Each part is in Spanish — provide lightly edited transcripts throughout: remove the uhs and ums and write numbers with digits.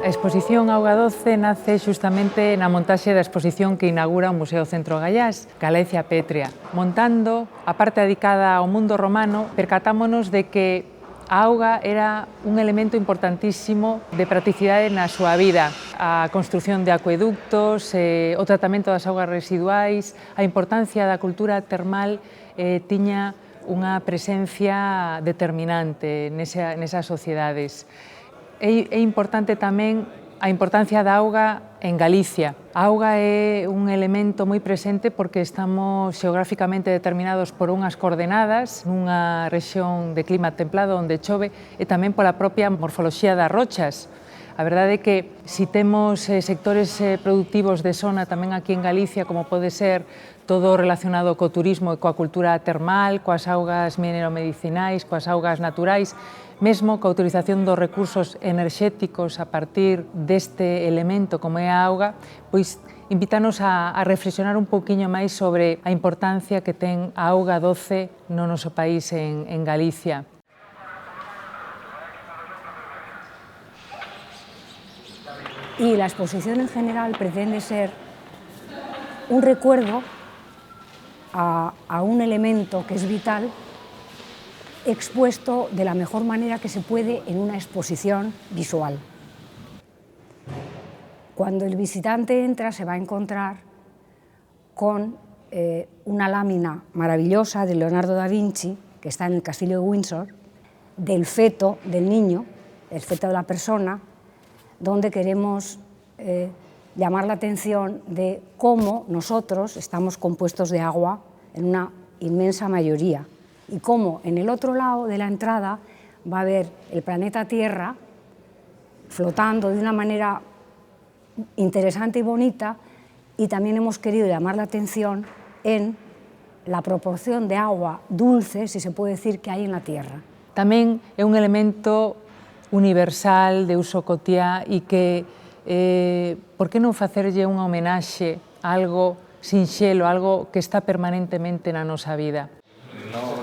A exposición Auga Doce nace xustamente na montaxe da exposición que inaugura o Museo Centro Gallás, Galicia Pétrea. Montando a parte dedicada ao mundo romano, percatámonos de que a auga era un elemento importantísimo de practicidade na súa vida. A construción de acueductos, o tratamento das augas residuais, a importancia da cultura termal tiña unha presencia determinante nesas sociedades. É importante tamén a importancia da auga en Galicia. A auga é un elemento moi presente porque estamos xeográficamente determinados por unhas coordenadas nunha rexión de clima templado onde chove e tamén pola propia morfoloxía das rochas. A verdade é que si temos sectores productivos de zona tamén aquí en Galicia, como pode ser todo relacionado co turismo e coa cultura termal, coas augas mineromedicinais, coas augas naturais, mesmo coa utilización dos recursos enerxéticos a partir deste elemento como é a auga, pois invítanos a reflexionar un pouquiño máis sobre a importancia que ten a auga doce no noso país en Galicia. Y la exposición en general pretende ser un recuerdo a un elemento que es vital, expuesto de la mejor manera que se puede en una exposición visual. Cuando el visitante entra se va a encontrar con una lámina maravillosa de Leonardo da Vinci, que está en el Castillo de Windsor, del feto del niño, el feto de la persona, donde queremos llamar la atención de cómo nosotros estamos compuestos de agua en una inmensa mayoría y cómo en el otro lado de la entrada va a haber el planeta Tierra flotando de una manera interesante y bonita, y también hemos querido llamar la atención en la proporción de agua dulce, si se puede decir, que hay en la Tierra. Tamén é un elemento universal, de uso cotiá, e que, por que non facerlle unha homenaxe a algo sinxelo, algo que está permanentemente na nosa vida? No,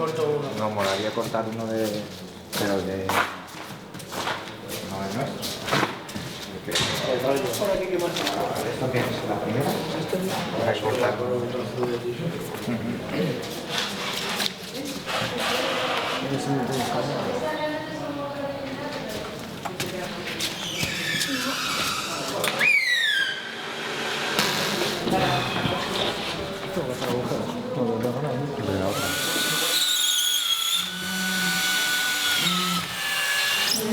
molaría cortar uno de... pero de... no es nuestro. ¿Esto qué es? ¿La primera? Para cortar.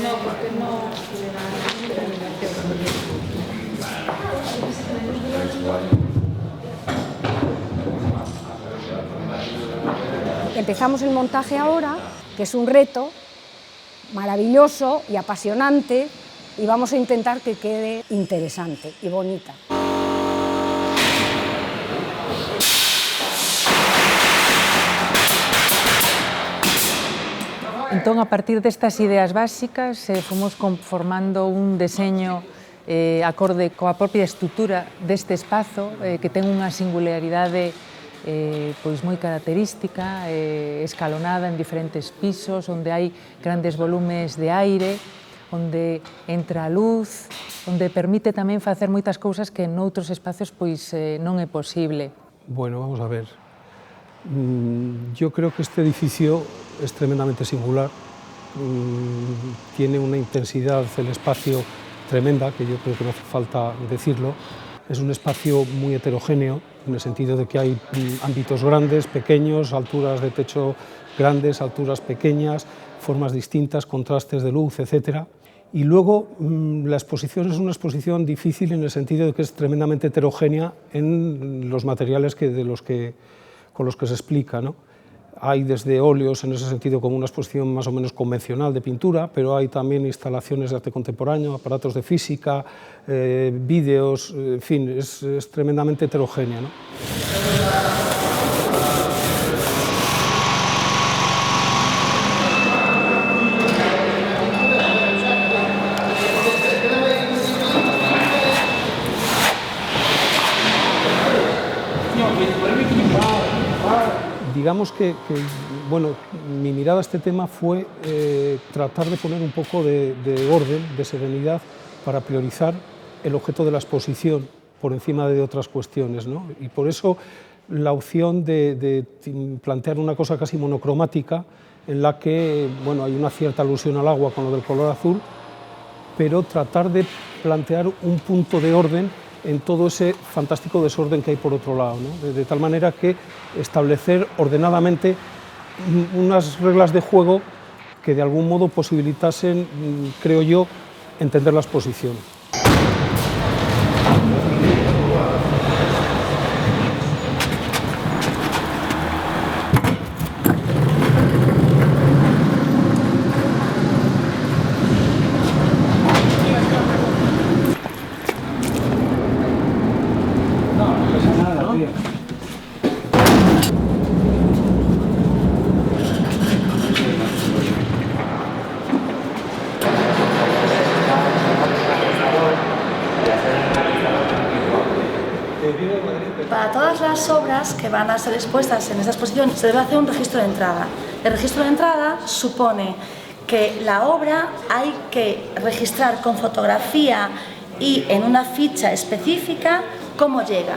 No, porque no... Empezamos el montaje ahora, que es un reto maravilloso y apasionante, y vamos a intentar que quede interesante y bonita. Entón, a partir destas ideas básicas, fomos conformando un deseño acorde coa propia estrutura deste espazo, que ten unha singularidade pois moi característica, escalonada en diferentes pisos, onde hai grandes volumes de aire, onde entra a luz, onde permite tamén facer moitas cousas que noutros espacios pois non é posible. Bueno, vamos a ver. Yo creo que este edificio es tremendamente singular, tiene una intensidad del espacio tremenda, que yo creo que no hace falta decirlo. Es un espacio muy heterogéneo, en el sentido de que hay ámbitos grandes, pequeños, alturas de techo grandes, alturas pequeñas, formas distintas, contrastes de luz, etc. Y luego la exposición es una exposición difícil en el sentido de que es tremendamente heterogénea en los materiales con los que se explica, ¿no? Hay desde óleos, en ese sentido, como una exposición más o menos convencional de pintura, pero hay también instalaciones de arte contemporáneo, aparatos de física, vídeos, en fin, es tremendamente heterogénea, ¿no? digamos que bueno, mi mirada a este tema fue tratar de poner un poco de orden, de serenidad, para priorizar el objeto de la exposición por encima de otras cuestiones, ¿no? Y por eso la opción de plantear una cosa casi monocromática, en la que bueno, hay una cierta alusión al agua con lo del color azul, pero tratar de plantear un punto de orden en todo ese fantástico desorden que hay por otro lado, ¿no? De tal manera que establecer ordenadamente unas reglas de juego que de algún modo posibilitasen, creo yo, entender la exposición. Para todas las obras que van a ser expuestas en esta exposición se debe hacer un registro de entrada. El registro de entrada supone que la obra hay que registrar con fotografía y en una ficha específica cómo llega.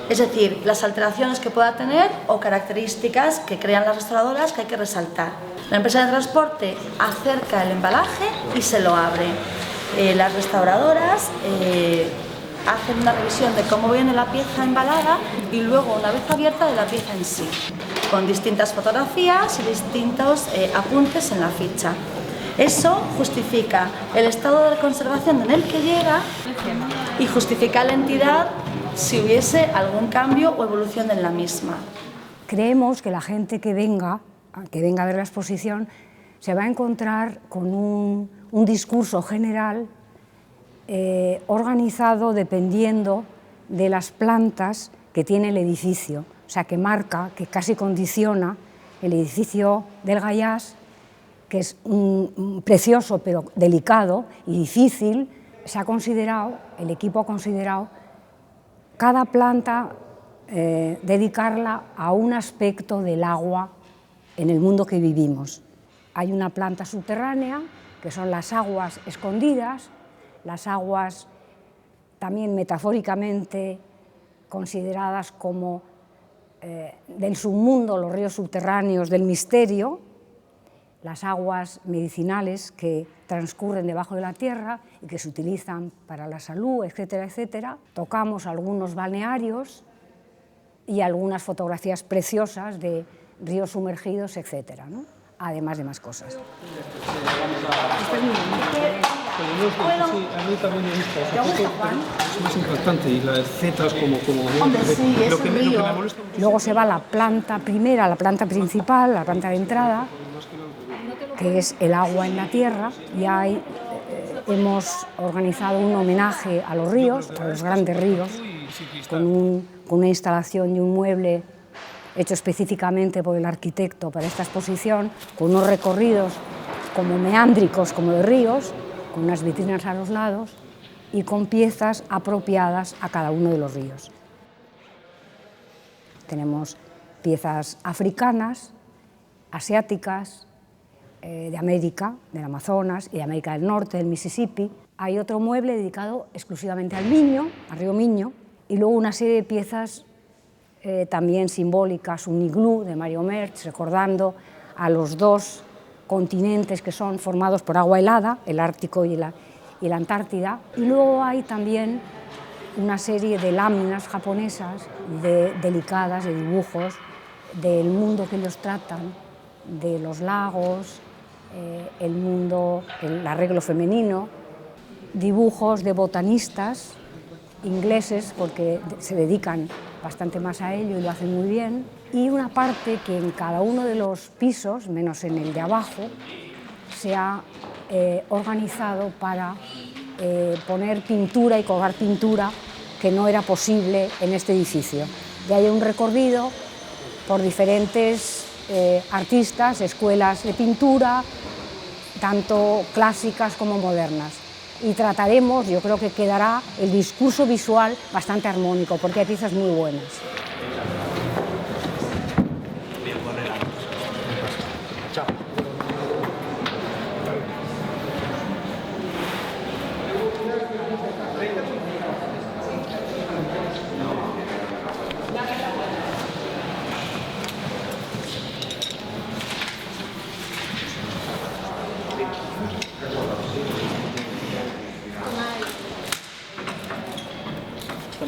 Es decir, las alteraciones que pueda tener o características que crean las restauradoras que hay que resaltar. La empresa de transporte acerca el embalaje y se lo abre. Las restauradoras hacen una revisión de cómo viene la pieza embalada y luego, una vez abierta, de la pieza en sí, con distintas fotografías y distintos apuntes en la ficha. Eso justifica el estado de conservación en el que llega y justifica la entidad si hubiese algún cambio o evolución en la misma. Creemos que la gente que venga a ver la exposición se va a encontrar con un discurso general organizado dependiendo de las plantas que tiene el edificio, o sea, que marca, que casi condiciona el edificio del Gallàs, que es precioso pero delicado y difícil. Se ha considerado, el equipo ha considerado, cada planta dedicarla a un aspecto del agua en el mundo que vivimos. Hay una planta subterránea, que son las aguas escondidas, las aguas también metafóricamente consideradas como del submundo, los ríos subterráneos del misterio, las aguas medicinales que transcurren debajo de la tierra y que se utilizan para la salud, etcétera, etcétera. Tocamos algunos balnearios y algunas fotografías preciosas de ríos sumergidos, etcétera, ¿no? Además de más cosas. Sí, a mí también me gusta. Es más impactante y las zetas como Hombre, sí, es un río. Luego se va a la planta primera, la planta principal, la planta de entrada, que es el agua en la tierra, y ahí hemos organizado un homenaje a los ríos, a los grandes ríos, con una instalación y un mueble hecho específicamente por el arquitecto para esta exposición, con unos recorridos como meándricos, como de ríos, con unas vitrinas a los lados y con piezas apropiadas a cada uno de los ríos. Tenemos piezas africanas, asiáticas, de América, del Amazonas y de América del Norte, del Mississippi. Hay otro mueble dedicado exclusivamente al Miño, al río Miño, y luego una serie de piezas también simbólicas, un iglú de Mario Merch, recordando a los dos continentes que son formados por agua helada, el Ártico y la Antártida. Y luego hay también una serie de láminas japonesas delicadas, de dibujos del mundo que ellos tratan, de los lagos, el mundo, el arreglo femenino, dibujos de botanistas ingleses, porque se dedican bastante más a ello y lo hacen muy bien, y una parte que en cada uno de los pisos, menos en el de abajo, se ha organizado para poner pintura y colgar pintura que no era posible en este edificio. Y hay un recorrido por diferentes artistas, escuelas de pintura, tanto clásicas como modernas. Y trataremos, yo creo que quedará el discurso visual bastante armónico, porque hay piezas muy buenas. C117.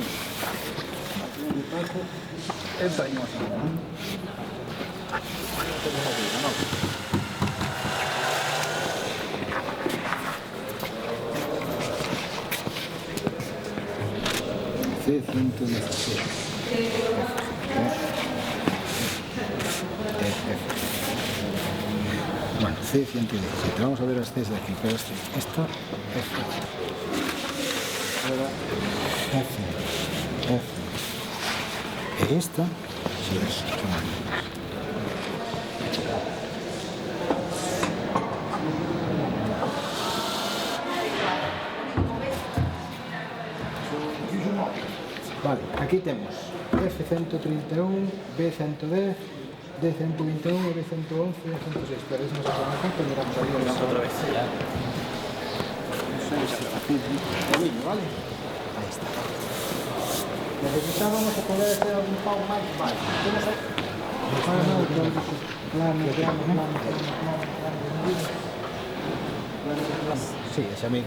Bueno, C117. Vamos a ver las Cs de aquí. Pero esta F. Ahora F. Esta sí es. Vale, aquí tenemos F131, B110, D121, B111, D106. Pero eso no se pone junto, miramos ahí, miramos otra vez. ¿Vale? Ahí está. Necesitábamos poder hacer un pau más bajo. ¿Tienes ahí? Sí, ese amigo.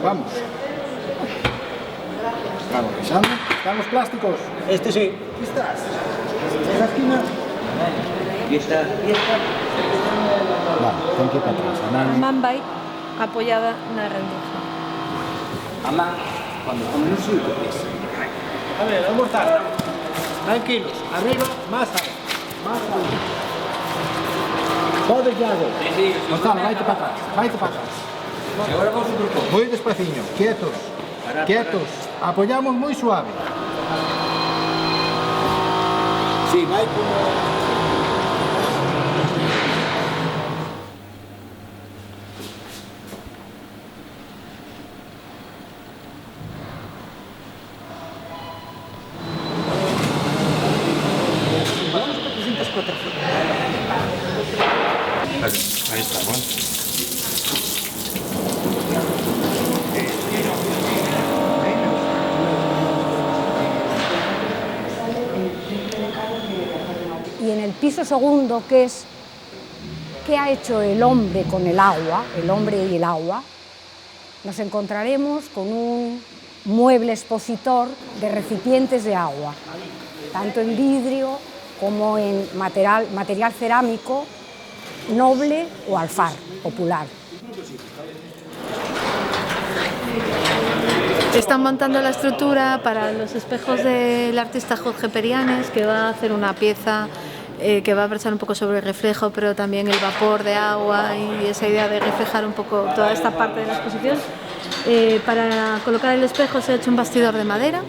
Vamos. Vamos, revisando. ¿Están los plásticos? Este sí. ¿Estás? ¿Esa esquina? Y esta. Vale, ten que ir para atrás. A man vai apoiada na rendiza. Mamá, cuando come no sitio, A ver, vamos a estar. Tranquilos. Arriba, más arriba. Más arriba. Todo ya hago. Gonzalo, váyate para atrás. Váyate para atrás. agora vou super pouco. Muy despaciño. Quietos. Quietos. Apoyamos muy suave. Sí, vai como... Ahí está, bueno. Y en el piso segundo, que es ¿qué ha hecho el hombre con el agua, el hombre y el agua?, nos encontraremos con un mueble expositor de recipientes de agua, tanto en vidrio como en material cerámico, noble o alfar, popular. Están montando la estructura para los espejos del artista Jorge Perianes, que va a hacer una pieza que va a versar un poco sobre el reflejo, pero también el vapor de agua y esa idea de reflejar un poco toda esta parte de la exposición. Para colocar el espejo se ha hecho un bastidor de madera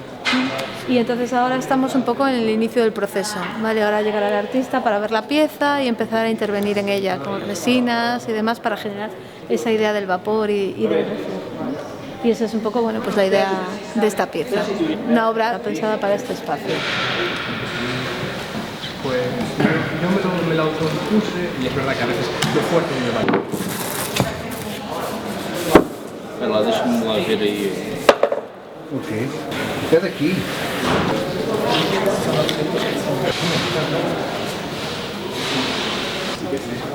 y entonces ahora estamos un poco en el inicio del proceso, ¿vale? Ahora llegará el artista para ver la pieza y empezar a intervenir en ella con resinas y demás para generar esa idea del vapor y del reflejo. Y esa es un poco, bueno, pues la idea de esta pieza, una obra pensada para este espacio. Pues yo me la autoimpuse y es verdad que a veces lo fuerte me va. Espera lá, deixa-me lá ver aí. Ok. Queda aquí.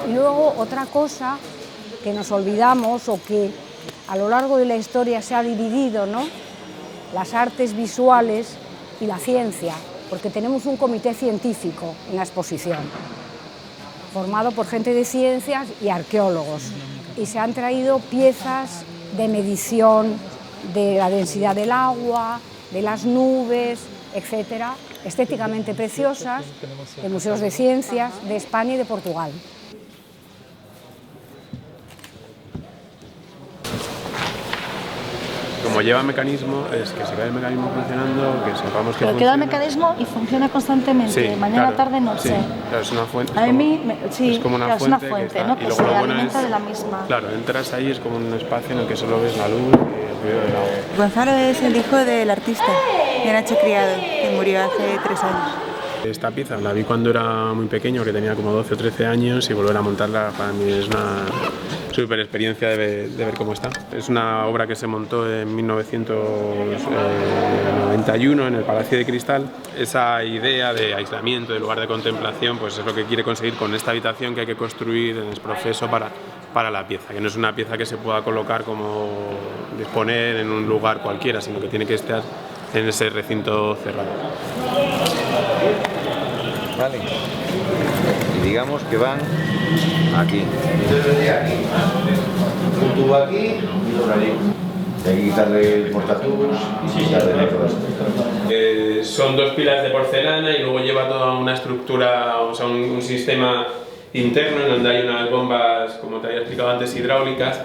Y luego otra cosa que nos olvidamos o que a lo largo de la historia se ha dividido, ¿no?, las artes visuales y la ciencia, porque tenemos un comité científico en la exposición, formado por gente de ciencias y arqueólogos, y se han traído piezas de medición de la densidad del agua, de las nubes, etcétera, estéticamente preciosas, de museos de ciencias de España y de Portugal. Como lleva mecanismo, es que se vea el mecanismo funcionando, que sepamos que Pero funciona. queda el mecanismo y funciona constantemente, Sí, mañana, claro, tarde, noche. Sí, claro, es una fuente. A mí, sí, es como una claro, fuente, es una fuente, que está, ¿no?, y que luego se lo bueno alimenta es, de la misma. Claro, entras ahí, es como un espacio en el que solo ves la luz y el ruido del agua. Gonzalo es el hijo del artista, de Nacho Criado, que murió hace 3 años. Esta pieza la vi cuando era muy pequeño, que tenía como 12 o 13 años, y volver a montarla para mí es súper experiencia de ver cómo está. Es una obra que se montó en 1991 en el Palacio de Cristal. Esa idea de aislamiento, de lugar de contemplación, pues es lo que quiere conseguir con esta habitación que hay que construir en el proceso para la pieza, que no es una pieza que se pueda colocar como disponer en un lugar cualquiera, sino que tiene que estar en ese recinto cerrado. Vale. Y digamos que van aquí. Un tubo aquí y por allí. Hay que quitarle el portatubos y quitarle negros. Son dos pilas de porcelana y luego lleva toda una estructura, o sea, un sistema interno en donde hay unas bombas, como te había explicado antes, hidráulicas,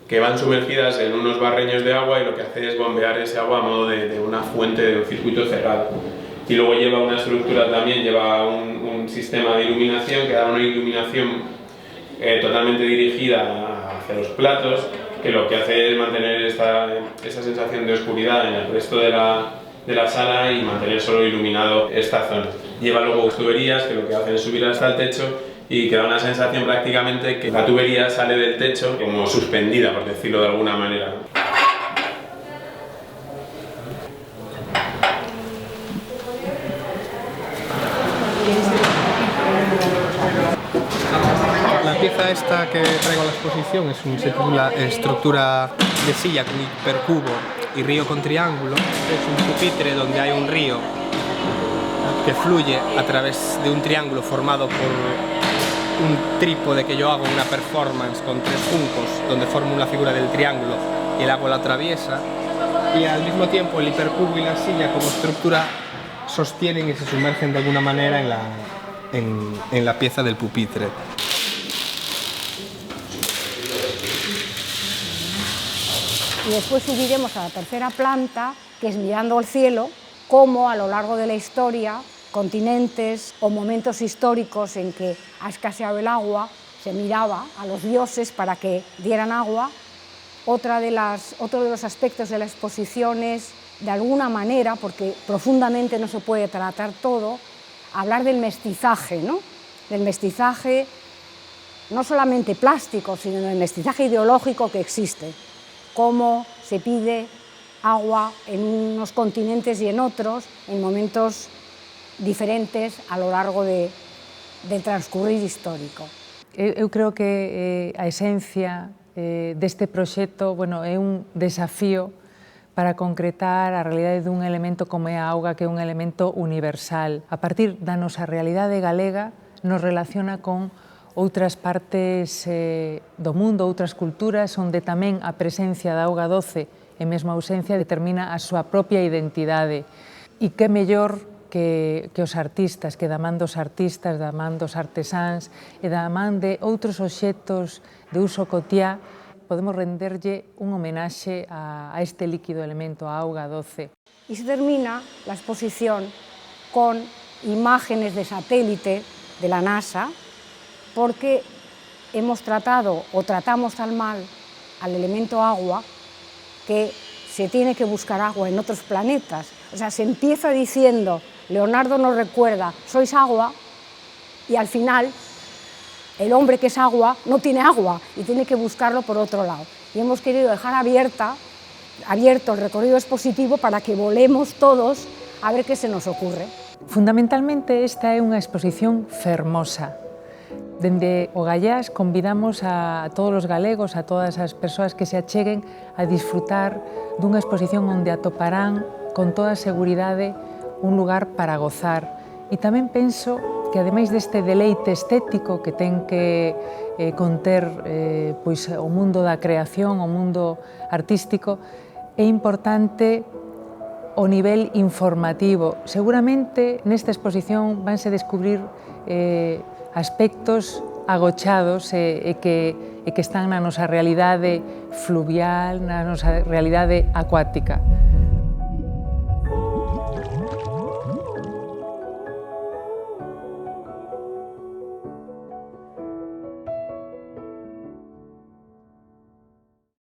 que van sumergidas en unos barreños de agua y lo que hace es bombear ese agua a modo de una fuente, de un circuito cerrado. Y luego lleva una estructura también, lleva un sistema de iluminación que da una iluminación totalmente dirigida hacia los platos, que lo que hace es mantener esa sensación de oscuridad en el resto de la sala y mantener solo iluminado esta zona. Lleva luego tuberías que lo que hacen es subir hasta el techo y que da una sensación prácticamente que la tubería sale del techo como suspendida, por decirlo de alguna manera. La pieza esta que traigo a la exposición se titula Estructura de silla con hipercubo y río con triángulo. Es un pupitre donde hay un río que fluye a través de un triángulo formado por un trípode que yo hago, una performance con 3 juncos donde formo una figura del triángulo y el agua la atraviesa, y al mismo tiempo el hipercubo y la silla como estructura sostienen y se sumergen de alguna manera en la pieza del pupitre. Y después subiremos a la tercera planta, que es mirando al cielo, cómo a lo largo de la historia, continentes o momentos históricos en que ha escaseado el agua, se miraba a los dioses para que dieran agua. Otro de los aspectos de la exposición es, de alguna manera, porque profundamente no se puede tratar todo, hablar del mestizaje, ¿no? Del mestizaje no solamente plástico, sino del mestizaje ideológico que existe. Cómo se pide agua en unos continentes y en otros, en momentos diferentes a lo largo del transcurrir histórico. Eu creo que a esencia deste proxecto é un desafío para concretar a realidade dun elemento como é a auga, que é un elemento universal. A partir da nosa realidade galega, nos relaciona con outras partes do mundo, outras culturas, onde tamén a presencia da auga doce e mesmo a ausencia determina a súa propia identidade. E que mellor que os artistas, que da man dos artistas, da man dos artesáns e da man de outros obxectos de uso cotiá, podemos renderlle un homenaxe a este líquido elemento, a auga doce. Y se termina la exposición con imágenes de satélite de la NASA, porque hemos tratado o tratamos tan mal al elemento agua que se tiene que buscar agua en otros planetas. O sea, se empieza diciendo, Leonardo nos recuerda, sois agua, y al final el hombre que es agua no tiene agua y tiene que buscarlo por otro lado. Y hemos querido dejar abierto el recorrido expositivo para que volemos todos a ver qué se nos ocurre. Fundamentalmente esta é unha exposición fermosa. Dende o Gallás convidamos a todos os galegos, a todas as persoas que se acheguen a disfrutar dunha exposición onde atoparán con toda seguridade un lugar para gozar. E tamén penso que, ademais deste deleite estético que ten que conter o mundo da creación, o mundo artístico, é importante o nivel informativo. Seguramente nesta exposición vanse descubrir aspectos agochados e que están na nosa realidade fluvial, na nosa realidade acuática.